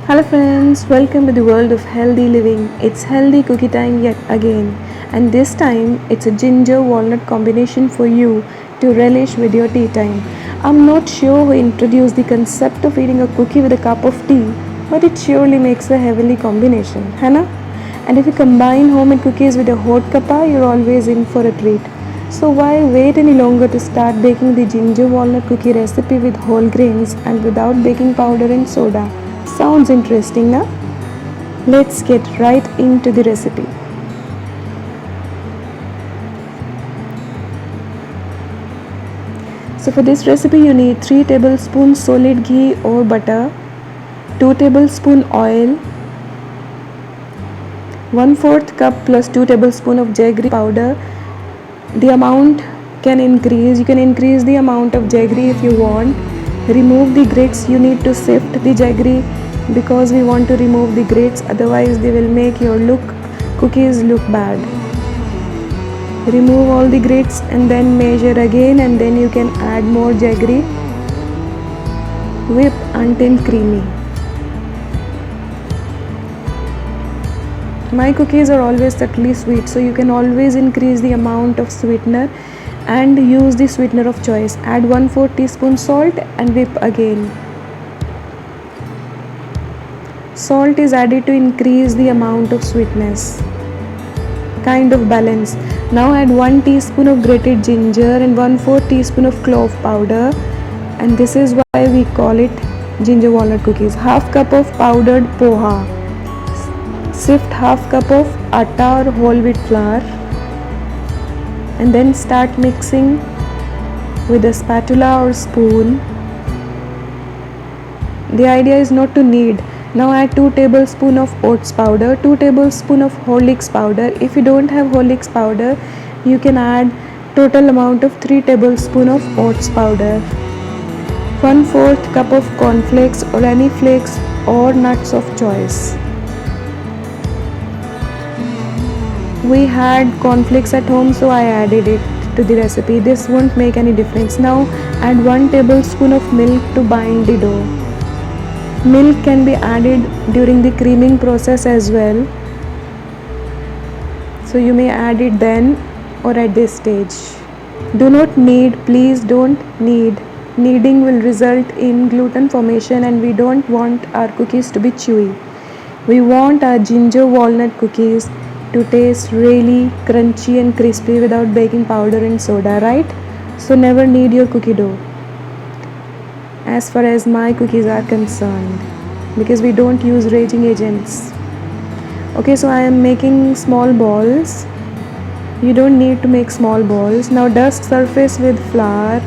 Hello friends, welcome to the world of healthy living. It's healthy cookie time yet again, and this time it's a ginger walnut combination for you to relish with your tea time. I'm not sure who introduced the concept of eating a cookie with a cup of tea, but it surely makes a heavenly combination, Hannah? And if you combine homemade cookies with a hot cuppa, you're always in for a treat. So why wait any longer to start baking the ginger walnut cookie recipe with whole grains and without baking powder and soda? Sounds interesting, na? Let's get right into the recipe. So for this recipe you need 3 tablespoons solid ghee or butter, 2 tablespoon oil, 1/4 cup plus 2 tablespoon of jaggery powder. The amount can increase. You can increase the amount of jaggery if you want. Remove the grits. You need to sift the jaggery because we want to remove the grits, otherwise they will make your cookies look bad. Remove all the grits and then measure again, and then you can add more jaggery. Whip until creamy. My cookies are always subtly sweet, so you can always increase the amount of sweetener and use the sweetener of choice. Add 1/4 teaspoon salt and whip again. Salt is added to increase the amount of sweetness, kind of balance. Now add 1 teaspoon of grated ginger and 1/4 teaspoon of clove powder, and this is why we call it ginger walnut cookies. Half cup of powdered poha. Sift half cup of atta or whole wheat flour and then start mixing with a spatula or spoon. The idea is not to knead. Now add 2 tablespoons of oats powder, 2 tablespoons of Horlicks powder. If you don't have Horlicks powder, you can add total amount of 3 tablespoons of oats powder, 1/4 cup of cornflakes or any flakes or nuts of choice. We had cornflakes at home, so I added it to the recipe. This won't make any difference. Now add 1 tablespoon of milk to bind the dough. Milk can be added during the creaming process as well, so you may add it then or at this stage. Do not knead, please don't knead. Kneading will result in gluten formation and we don't want our cookies to be chewy. We want our ginger walnut cookies to taste really crunchy and crispy without baking powder and soda, right? So never knead your cookie dough, as far as my cookies are concerned, because we don't use raging agents. Okay, so I am making small balls. You don't need to make small balls. Now dust surface with flour,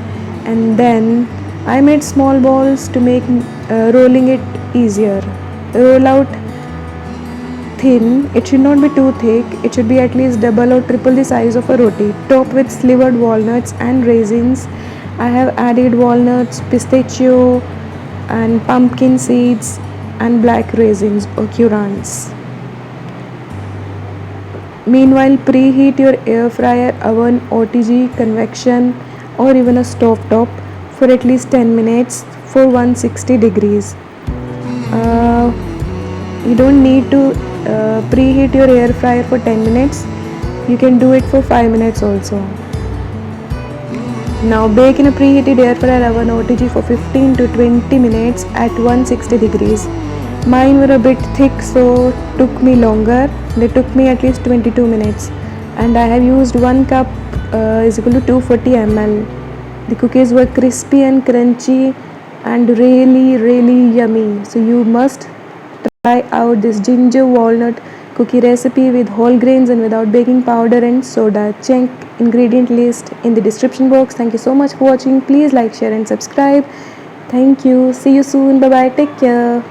and then I made small balls to make rolling it easier. Roll out thin. It should not be too thick. It should be at least double or triple the size of a roti. Top with slivered walnuts and raisins. I have added walnuts, pistachio and pumpkin seeds and black raisins or currants. Meanwhile, preheat your air fryer, oven, OTG, convection or even a stove top for at least 10 minutes for 160 degrees. You don't need to preheat your air fryer for 10 minutes. You can do it for 5 minutes also. Now bake in a preheated air fryer oven OTG for 15 to 20 minutes at 160 degrees. Mine were a bit thick, so took me longer. They took me at least 22 minutes, and I have used 1 cup is equal to 240 ml. The cookies were crispy and crunchy and really yummy. So you must try out this ginger walnut cookie recipe with whole grains and without baking powder and soda. Check ingredient list in the description box. Thank you so much for watching. Please like, share and subscribe. Thank you. See you soon. Bye bye. Take care.